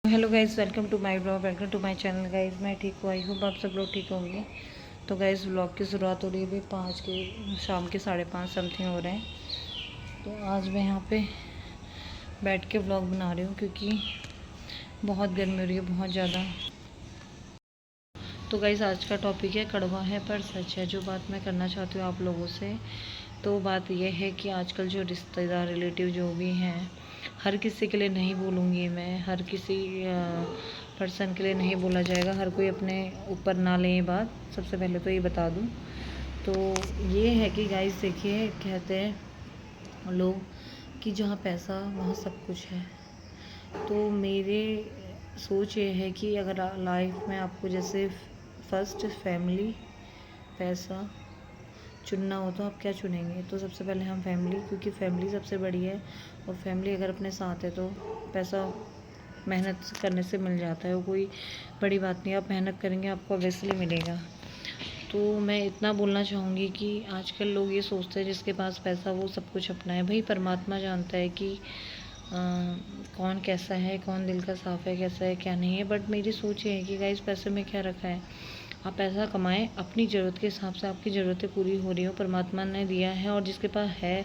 Hello guys, welcome to my blog, welcome to my channel. Guys मैं ठीक हूँ, I hope आप सब लोग ठीक होंगे। तो गाइज़ ब्लॉग की शुरुआत हो रही है अभी 5 के शाम के 5:30 समथिंग हो रहे हैं। तो आज मैं यहाँ पे बैठ के ब्लॉग बना रही हूँ क्योंकि बहुत गर्मी हो रही है, बहुत ज़्यादा। तो गाइज़ आज का टॉपिक है कड़वा है पर सच है। जो बात मैं करना चाहती हूँ आप लोगों से, तो बात यह है कि आजकल जो रिश्तेदार रिलेटिव जो भी हैं, हर किसी के लिए नहीं बोलूँगी मैं, हर किसी पर्सन के लिए नहीं बोला जाएगा। हर कोई अपने ऊपर ना ले ये बात, सबसे पहले तो ये बता दूँ। तो ये है कि गाइस देखिए, कहते हैं लोग कि जहाँ पैसा वहाँ सब कुछ है। तो मेरे सोच ये है कि अगर लाइफ में आपको जैसे फर्स्ट फैमिली पैसा चुनना हो तो आप क्या चुनेंगे? तो सबसे पहले हम फैमिली, क्योंकि फैमिली सबसे बड़ी है। और फैमिली अगर अपने साथ है तो पैसा मेहनत करने से मिल जाता है, वो कोई बड़ी बात नहीं। आप मेहनत करेंगे आपको ऑब्वियसली मिलेगा। तो मैं इतना बोलना चाहूँगी कि आजकल लोग ये सोचते हैं जिसके पास पैसा वो सब कुछ अपना है। भाई परमात्मा जानता है कि कौन कैसा है, कौन दिल का साफ़ है, कैसा है क्या नहीं है। बट मेरी सोच ये है कि गाइस पैसे में क्या रखा है, आप पैसा कमाएं अपनी ज़रूरत के हिसाब से। आपकी ज़रूरतें पूरी हो रही हो, परमात्मा ने दिया है, और जिसके पास है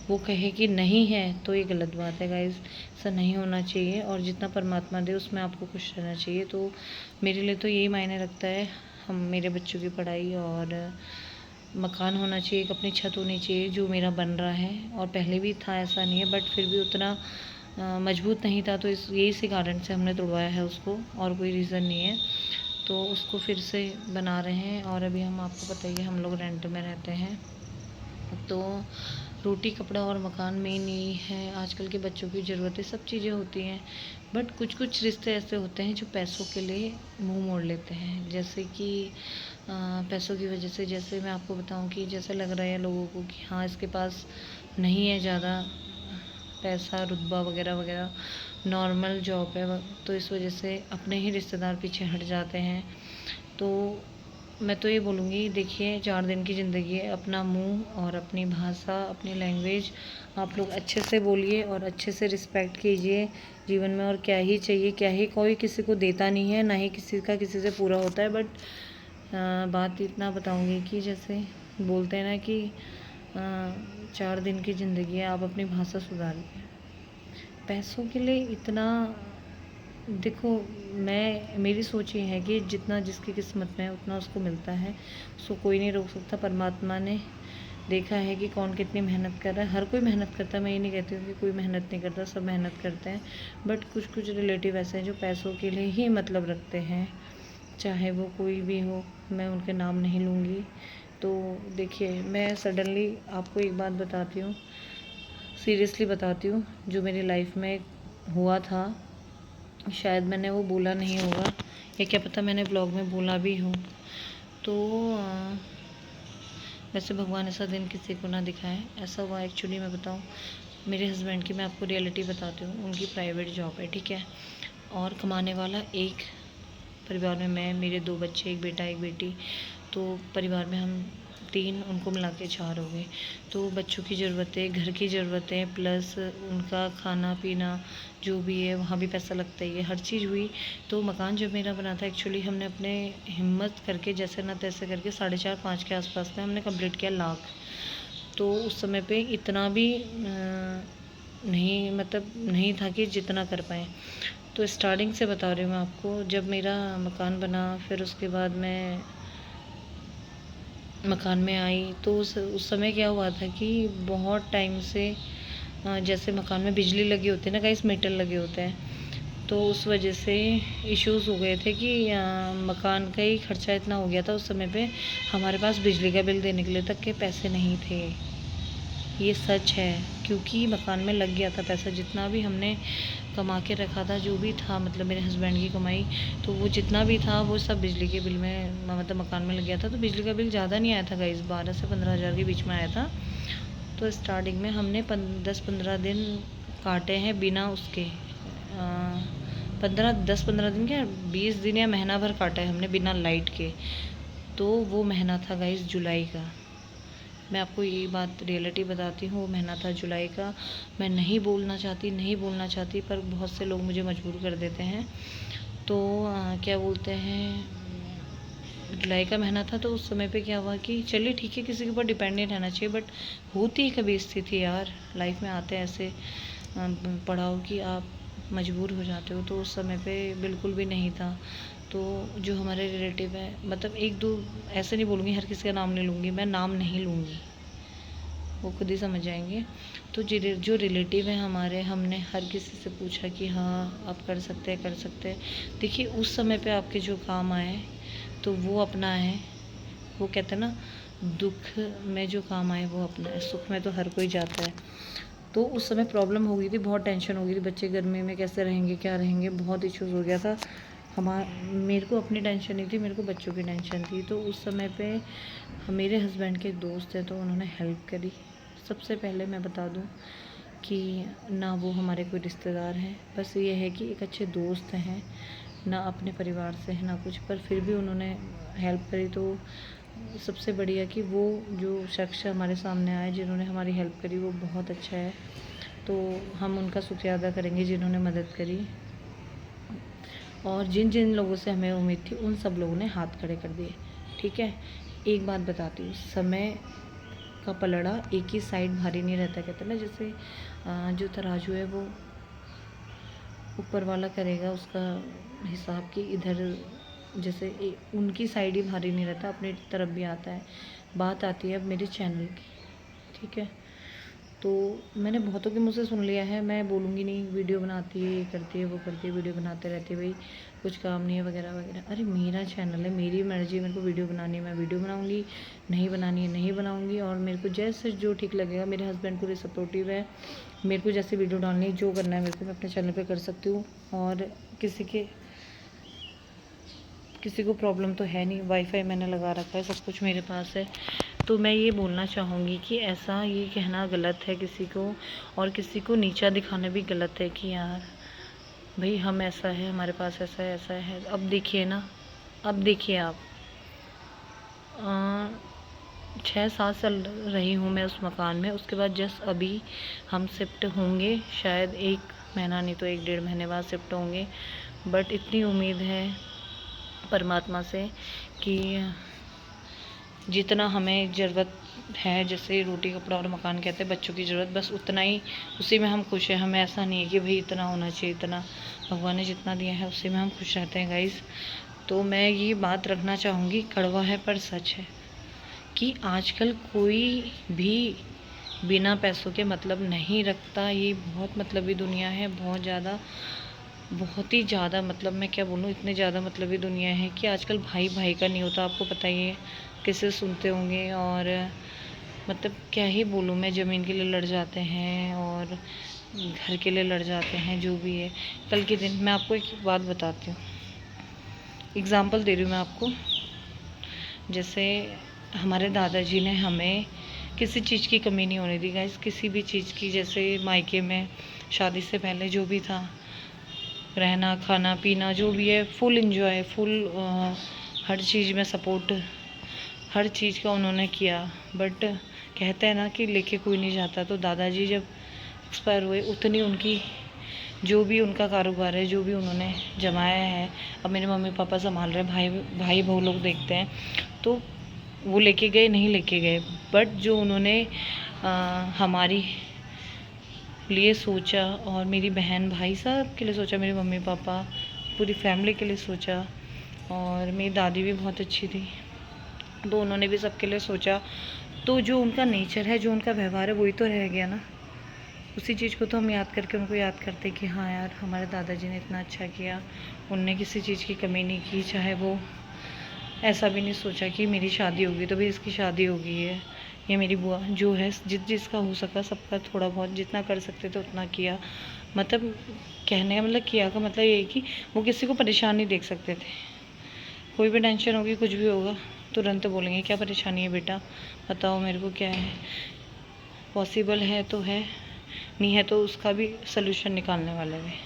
वो कहे कि नहीं है तो ये गलत बात है गाइस। ऐसा नहीं होना चाहिए, और जितना परमात्मा दे उसमें आपको खुश रहना चाहिए। तो मेरे लिए तो यही मायने रखता है। हम मेरे बच्चों की पढ़ाई और मकान होना चाहिए, एक अपनी छत होनी चाहिए जो मेरा बन रहा है, और पहले भी था, ऐसा नहीं है। बट फिर भी उतना मजबूत नहीं था, तो इसी कारण से हमने तोड़वाया है उसको, और कोई रीज़न नहीं है। तो उसको फिर से बना रहे हैं। और अभी हम, आपको पता ही है, हम लोग रेंट में रहते हैं। तो रोटी कपड़ा और मकान मेन यही है। आजकल के बच्चों की ज़रूरतें सब चीज़ें होती हैं, बट कुछ कुछ रिश्ते ऐसे होते हैं जो पैसों के लिए मुंह मोड़ लेते हैं। जैसे कि पैसों की वजह से, जैसे मैं आपको बताऊं कि जैसे लग रहा है लोगों को कि हाँ इसके पास नहीं है ज़्यादा पैसा, रुतबा वगैरह वगैरह, नॉर्मल जॉब है, तो इस वजह से अपने ही रिश्तेदार पीछे हट जाते हैं। तो मैं तो ये बोलूँगी, देखिए 4 दिन की ज़िंदगी है, अपना मुंह और अपनी भाषा, अपनी लैंग्वेज आप लोग अच्छे से बोलिए और अच्छे से रिस्पेक्ट कीजिए जीवन में। और क्या ही चाहिए, क्या ही, कोई किसी को देता नहीं है, ना ही किसी का किसी से पूरा होता है। बट बात इतना बताऊँगी कि जैसे बोलते हैं ना कि 4 दिन की ज़िंदगी है, आप अपनी भाषा सुधारिए। पैसों के लिए इतना, देखो मेरी सोच ये है कि जितना जिसकी किस्मत में है उतना उसको मिलता है, उसको कोई नहीं रोक सकता। परमात्मा ने देखा है कि कौन कितनी मेहनत कर रहा है। हर कोई मेहनत करता है, मैं ये नहीं कहती हूँ कि कोई मेहनत नहीं करता, सब मेहनत करते हैं। बट कुछ कुछ रिलेटिव ऐसे हैं जो पैसों के लिए ही मतलब रखते हैं, चाहे वो कोई भी हो, मैं उनके नाम नहीं लूँगी। तो देखिए, मैं सडनली आपको एक बात बताती हूँ, सीरियसली बताती हूँ, जो मेरी लाइफ में हुआ था। शायद मैंने वो बोला नहीं होगा, या क्या पता मैंने ब्लॉग में बोला भी हो। तो वैसे भगवान ऐसा दिन किसी को ना दिखाए। ऐसा हुआ एक्चुअली, मैं बताऊँ, मेरे हस्बैंड की मैं आपको रियलिटी बताती हूँ। उनकी प्राइवेट जॉब है, ठीक है, और कमाने वाला एक, परिवार में मैं, मेरे 2 बच्चे, एक बेटा एक बेटी। तो परिवार में हम 3, उनको मिला के 4 हो गए। तो बच्चों की ज़रूरतें, घर की ज़रूरतें, प्लस उनका खाना पीना जो भी है, वहाँ भी पैसा लगता ही है, हर चीज़ हुई। तो मकान जब मेरा बना था, एक्चुअली हमने अपने हिम्मत करके जैसे ना तैसे करके 4.5-5 के आसपास में हमने कंप्लीट किया, लाख। तो उस समय पे इतना भी नहीं, मतलब नहीं था कि जितना कर पाएँ। तो स्टार्टिंग से बता रही हूँ मैं आपको, जब मेरा मकान बना, फिर उसके बाद मैं मकान में आई, तो उस समय क्या हुआ था कि बहुत टाइम से जैसे मकान में बिजली लगी होती है ना गाइस, मीटर लगे होते हैं, तो उस वजह से इश्यूज़ हो गए थे कि मकान का ही खर्चा इतना हो गया था उस समय पे, हमारे पास बिजली का बिल देने के लिए तक के पैसे नहीं थे। ये सच है, क्योंकि मकान में लग गया था पैसा। जितना भी हमने कमा के रखा था, जो भी था, मतलब मेरे हस्बैंड की कमाई, तो वो जितना भी था वो सब बिजली के बिल में, मतलब मकान में लग गया था। तो बिजली का बिल ज़्यादा नहीं आया था गाइस, 12 से 15 हज़ार के बीच में आया था। तो स्टार्टिंग में हमने 10-15 दिन काटे हैं बिना उसके, 10-15 दिन क्या, 20 दिन या महीना भर काटा है हमने बिना लाइट के। तो वो महीना था गाइस जुलाई का। मैं आपको ये बात रियलिटी बताती हूँ। वो महीना था जुलाई का, मैं नहीं बोलना चाहती पर बहुत से लोग मुझे मजबूर कर देते हैं। तो क्या बोलते हैं, जुलाई का महीना था, तो उस समय पे क्या हुआ कि चलिए ठीक है, किसी के ऊपर डिपेंड नहीं रहना चाहिए, बट होती है कभी स्थिति यार, लाइफ में आते हैं ऐसे पड़ाव कि आप मजबूर हो जाते हो। तो उस समय पे बिल्कुल भी नहीं था। तो जो हमारे रिलेटिव है, मतलब एक दो, ऐसे नहीं बोलूँगी, हर किसी का नाम नहीं लूँगी, मैं नाम नहीं लूँगी, वो खुद ही समझ जाएंगे। तो जो रिलेटिव है हमारे, हमने हर किसी से पूछा कि हाँ आप कर सकते हैं। देखिए उस समय पे आपके जो काम आए तो वो अपना है। वो कहते हैं ना, दुख में जो काम आए वो अपना है, सुख में तो हर कोई जाता है। तो उस समय प्रॉब्लम हो गई थी, बहुत टेंशन हो गई थी, बच्चे गर्मी में कैसे रहेंगे, क्या रहेंगे, बहुत इश्यूज़ हो गया था। मेरे को अपनी टेंशन नहीं थी, मेरे को बच्चों की टेंशन थी। तो उस समय पे मेरे हस्बैंड के एक दोस्त हैं, तो उन्होंने हेल्प करी। सबसे पहले मैं बता दूं कि ना वो हमारे कोई रिश्तेदार हैं, बस ये है कि एक अच्छे दोस्त हैं, ना अपने परिवार से है ना कुछ, पर फिर भी उन्होंने हेल्प करी। तो सबसे बढ़िया कि वो जो शख्स हमारे सामने आए जिन्होंने हमारी हेल्प करी, वो बहुत अच्छा है। तो हम उनका शुक्रिया अदा करेंगे जिन्होंने मदद करी। और जिन जिन लोगों से हमें उम्मीद थी, उन सब लोगों ने हाथ खड़े कर दिए। ठीक है, एक बात बताती हूँ, समय का पलड़ा एक ही साइड भारी नहीं रहता। कहते हैं ना, जैसे जो तराजू है वो ऊपर वाला करेगा उसका हिसाब कि इधर, जैसे उनकी साइड ही भारी नहीं रहता, अपनी तरफ भी आता है। बात आती है अब मेरे चैनल की। ठीक है, तो मैंने बहुतों के मुँह से सुन लिया है, मैं बोलूँगी नहीं, वीडियो बनाती है, ये करती है, वो करती है, वीडियो बनाते रहती है, भाई कुछ काम नहीं है वगैरह वगैरह। अरे मेरा चैनल है, मेरी मर्ज़ी, मेरे को वीडियो बनानी है मैं वीडियो बनाऊँगी, नहीं बनानी है नहीं बनाऊँगी। और मेरे को जैसे जो ठीक लगेगा, मेरे हस्बैंड पूरे सपोर्टिव है, मेरे को जैसे वीडियो डालनी है, जो करना है मेरे को, मैं अपने चैनल पर कर सकती हूँ। और किसी को प्रॉब्लम तो है नहीं, वाईफाई मैंने लगा रखा है, सब कुछ मेरे पास है। तो मैं ये बोलना चाहूँगी कि ऐसा ये कहना गलत है किसी को, और किसी को नीचा दिखाना भी गलत है कि यार भाई हम ऐसा है, हमारे पास ऐसा है। अब देखिए ना, अब देखिए आप, 6-7 साल रही हूँ मैं उस मकान में, उसके बाद जस्ट अभी हम शिफ्ट होंगे, शायद 1 महीना नहीं तो 1-1.5 महीने बाद शिफ्ट होंगे। बट इतनी उम्मीद है परमात्मा से कि जितना हमें ज़रूरत है, जैसे रोटी कपड़ा और मकान कहते हैं, बच्चों की ज़रूरत, बस उतना ही, उसी में हम खुश हैं। हमें ऐसा नहीं है कि भाई इतना होना चाहिए, इतना भगवान ने जितना दिया है उसी में हम खुश रहते हैं गाइस। तो मैं ये बात रखना चाहूँगी, कड़वा है पर सच है, कि आजकल कोई भी बिना पैसों के मतलब नहीं रखता। ये बहुत मतलबी दुनिया है, बहुत ही ज़्यादा, मतलब मैं क्या बोलूँ, इतने ज़्यादा मतलबी दुनिया है कि आजकल भाई भाई का नहीं होता। आपको पता ही है, किसे सुनते होंगे, और मतलब क्या ही बोलूँ मैं, ज़मीन के लिए लड़ जाते हैं और घर के लिए लड़ जाते हैं, जो भी है। कल के दिन मैं आपको एक बात बताती हूँ, एग्ज़ाम्पल दे रही हूँ मैं आपको। जैसे हमारे दादाजी ने हमें किसी चीज़ की कमी नहीं होने दी गाइस, किसी भी चीज़ की। जैसे मायके में शादी से पहले जो भी था, रहना खाना पीना जो भी है, फुल एंजॉय, फुल हर चीज़ में सपोर्ट, हर चीज़ का उन्होंने किया। बट कहते हैं ना कि लेके कोई नहीं जाता। तो दादाजी जब एक्सपायर हुए, उतनी उनकी जो भी उनका कारोबार है, जो भी उन्होंने जमाया है, अब मेरे मम्मी पापा संभाल रहे हैं, भाई बहू लोग देखते हैं। तो वो लेके गए नहीं लेके गए, बट जो उन्होंने हमारी लिए सोचा, और मेरी बहन भाई सब के लिए सोचा, मेरे मम्मी पापा पूरी फैमिली के लिए सोचा। और मेरी दादी भी बहुत अच्छी थी, तो उन्होंने भी सबके लिए सोचा। तो जो उनका नेचर है, जो उनका व्यवहार है, वही तो रह गया ना। उसी चीज़ को तो हम याद करके उनको याद करते कि हाँ यार, हमारे दादाजी ने इतना अच्छा किया, उनने किसी चीज़ की कमी नहीं की। चाहे वो ऐसा भी नहीं सोचा कि मेरी शादी होगी तो भी इसकी शादी हो गई है, या मेरी बुआ जो है, जिसका हो सका सबका थोड़ा बहुत जितना कर सकते थे उतना किया। मतलब कहने का मतलब, किया का मतलब ये है कि वो किसी को परेशान नहीं देख सकते थे। कोई भी टेंशन होगी, कुछ भी होगा, तुरंत बोलेंगे क्या परेशानी है बेटा, बताओ मेरे को क्या है। पॉसिबल है तो है, नहीं है तो उसका भी सलूशन निकालने वाले हैं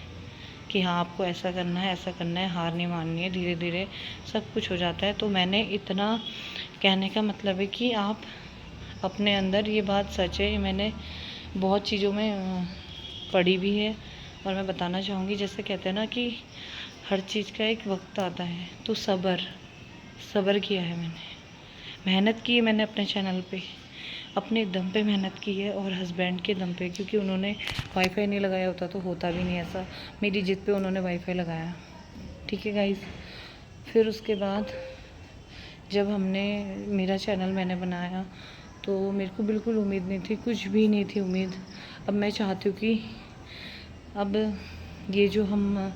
कि हाँ आपको ऐसा करना है, ऐसा करना है, हार नहीं माननी है, धीरे धीरे सब कुछ हो जाता है। तो मैंने इतना कहने का मतलब है कि आप अपने अंदर। ये बात सच है, मैंने बहुत चीज़ों में पढ़ी भी है और मैं बताना चाहूँगी। जैसे कहते हैं ना कि हर चीज़ का एक वक्त आता है, तो सब्र किया है मैंने, मेहनत की है मैंने अपने चैनल पे, अपने दम पे मेहनत की है और हस्बैंड के दम पे, क्योंकि उन्होंने वाईफाई नहीं लगाया होता तो होता भी नहीं ऐसा। मेरी जिद पे उन्होंने वाईफाई लगाया, ठीक है गाइस। फिर उसके बाद जब मेरा चैनल मैंने बनाया तो मेरे को बिल्कुल उम्मीद नहीं थी, कुछ भी नहीं थी उम्मीद। अब मैं चाहती हूँ कि अब ये जो हम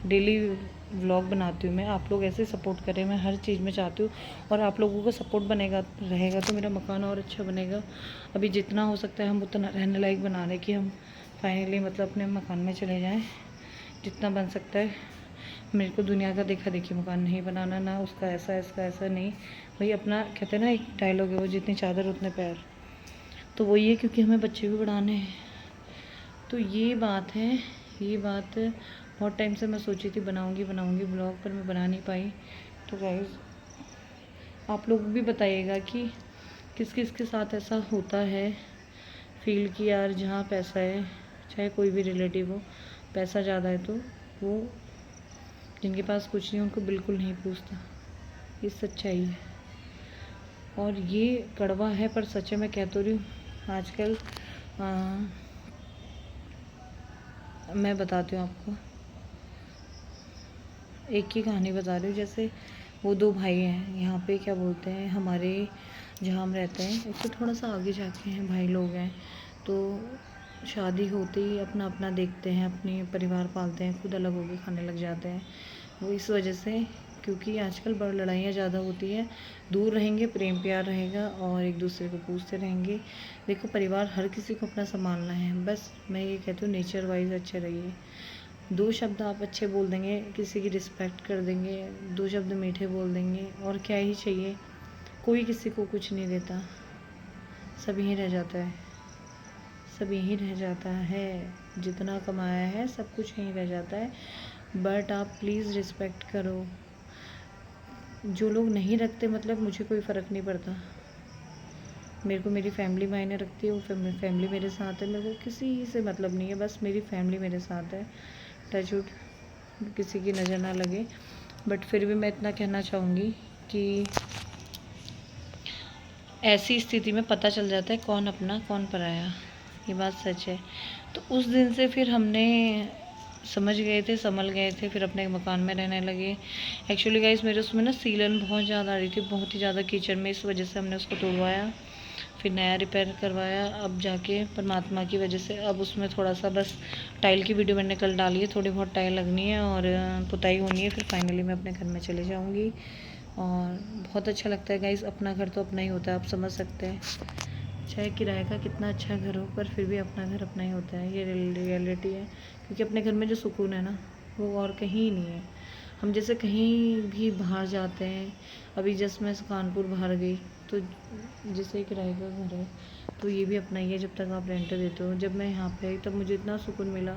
डेली व्लॉग बनाती हूँ मैं, आप लोग ऐसे सपोर्ट करें, मैं हर चीज़ में चाहती हूँ। और आप लोगों का सपोर्ट रहेगा तो मेरा मकान और अच्छा बनेगा। अभी जितना हो सकता है हम उतना रहने लायक बना रहे कि हम फाइनली मतलब अपने मकान में चले जाएं, जितना बन सकता है। मेरे को दुनिया का देखा देखी मकान नहीं बनाना, ना उसका ऐसा इसका ऐसा नहीं। वही अपना कहते हैं ना, एक डायलॉग है वो, जितनी चादर उतने पैर। तो वही है, क्योंकि हमें बच्चे भी बढ़ाने हैं। तो ये बात है, ये बात बहुत टाइम से मैं सोची थी बनाऊंगी ब्लॉग, पर मैं बना नहीं पाई। तो गाइस आप लोग भी बताइएगा कि किस किस के साथ ऐसा होता है फील कि यार जहाँ पैसा है, चाहे कोई भी रिलेटिव हो, पैसा ज़्यादा है तो वो जिनके पास कुछ नहीं उनको बिल्कुल नहीं पूछता। ये सच्चाई है और ये कड़वा है पर सच है, मैं कह तो रही हूँ। आजकल मैं बताती हूँ आपको, एक ही कहानी बता रही हूँ। जैसे वो दो भाई हैं यहाँ पे, क्या बोलते हैं, हमारे जहाँ हम रहते हैं एक तो थोड़ा सा आगे जाके हैं, भाई लोग हैं। तो शादी होते ही अपना अपना देखते हैं, अपने परिवार पालते हैं, खुद अलग होके खाने लग जाते हैं। वो इस वजह से, क्योंकि आजकल बड़ी लड़ाइयाँ ज़्यादा होती है। दूर रहेंगे प्रेम प्यार रहेगा और एक दूसरे को पूछते रहेंगे। देखो परिवार हर किसी को अपना संभालना है, बस मैं ये कहती हूँ नेचर वाइज अच्छे रहिए। दो शब्द आप अच्छे बोल देंगे, किसी की रिस्पेक्ट कर देंगे, दो शब्द मीठे बोल देंगे, और क्या ही चाहिए। कोई किसी को कुछ नहीं देता, सब यहीं रह जाता है, सब यहीं रह जाता है। जितना कमाया है सब कुछ यहीं रह जाता है। बट आप प्लीज़ रिस्पेक्ट करो। जो लोग नहीं रखते, मतलब मुझे कोई फ़र्क नहीं पड़ता, मेरे को मेरी फैमिली मायने रखती है। वो फैमिली मेरे साथ है, मेरे को किसी से मतलब नहीं है, बस मेरी फैमिली मेरे साथ है। टचवुड किसी की नज़र ना लगे। बट फिर भी मैं इतना कहना चाहूँगी कि ऐसी स्थिति में पता चल जाता है कौन अपना कौन पराया, ये बात सच है। तो उस दिन से फिर हमने समझ गए थे, संभल गए थे, फिर अपने मकान में रहने लगे। एक्चुअली गाइस मेरे उसमें ना सीलन बहुत ज़्यादा आ रही थी, बहुत ही ज़्यादा किचन में, इस वजह से हमने उसको तोड़वाया, फिर नया रिपेयर करवाया। अब जाके परमात्मा की वजह से अब उसमें थोड़ा सा बस टाइल की वीडियो मैंने कल डाली है, थोड़ी बहुत टाइल लगनी है और पुताई होनी है, फिर फाइनली मैं अपने घर में चले जाऊँगी। और बहुत अच्छा लगता है गाइस, अपना घर तो अपना ही होता है, आप समझ सकते हैं। चाहे किराए का कितना अच्छा घर हो, पर फिर भी अपना घर अपना ही होता है, ये रियलिटी है। क्योंकि अपने घर में जो सुकून है ना, वो और कहीं नहीं है। हम जैसे कहीं भी बाहर जाते हैं, अभी जस्ट मैं कानपुर बाहर गई, तो जैसे किराए का घर है तो ये भी अपना ही है जब तक आप रेंट देते हो। जब मैं यहाँ पे आई तब मुझे इतना सुकून मिला,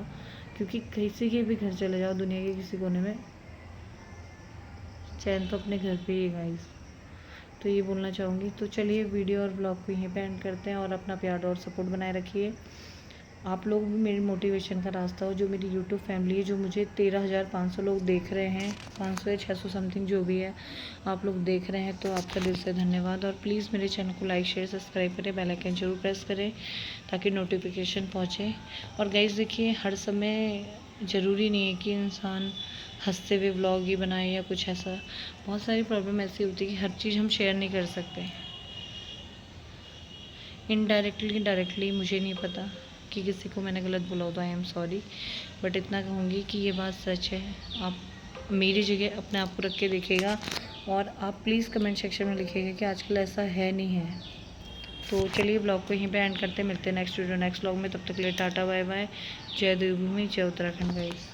क्योंकि किसी के भी घर चले जाओ दुनिया के किसी कोने में, चैन तो अपने घर पे ही है गाइस। तो ये बोलना चाहूँगी। तो चलिए वीडियो और ब्लॉग को यहीं पे एंड करते हैं, और अपना प्यार और सपोर्ट बनाए रखिए। आप लोग भी मेरी मोटिवेशन का रास्ता हो, जो मेरी यूट्यूब फैमिली है, जो मुझे 13,500 लोग देख रहे हैं, 500 या 600 समथिंग जो भी है, आप लोग देख रहे हैं, तो आपका दिल से धन्यवाद। और प्लीज़ मेरे चैनल को लाइक शेयर सब्सक्राइब करें, बेल आइकन जरूर प्रेस करें ताकि नोटिफिकेशन पहुँचे। और गाइस देखिए, हर समय ज़रूरी नहीं है कि इंसान हंसते हुए व्लॉग ही बनाए या कुछ ऐसा। बहुत सारी प्रॉब्लम ऐसी होती है कि हर चीज़ हम शेयर नहीं कर सकते। इनडायरेक्टली डायरेक्टली मुझे नहीं पता कि किसी को मैंने गलत बोला हो तो आई एम सॉरी, बट इतना कहूँगी कि ये बात सच है। आप मेरी जगह अपने आप को रख के देखिएगा, और आप प्लीज़ कमेंट सेक्शन में लिखिएगा कि आजकल ऐसा है नहीं है। तो चलिए ब्लॉग को यहीं पे एंड करते, मिलते हैं नेक्स्ट वीडियो नेक्स्ट ब्लॉग में। तब तक के लिए टाटा बाय बाय, जय देवभूमि, जय उत्तराखंड गाइस।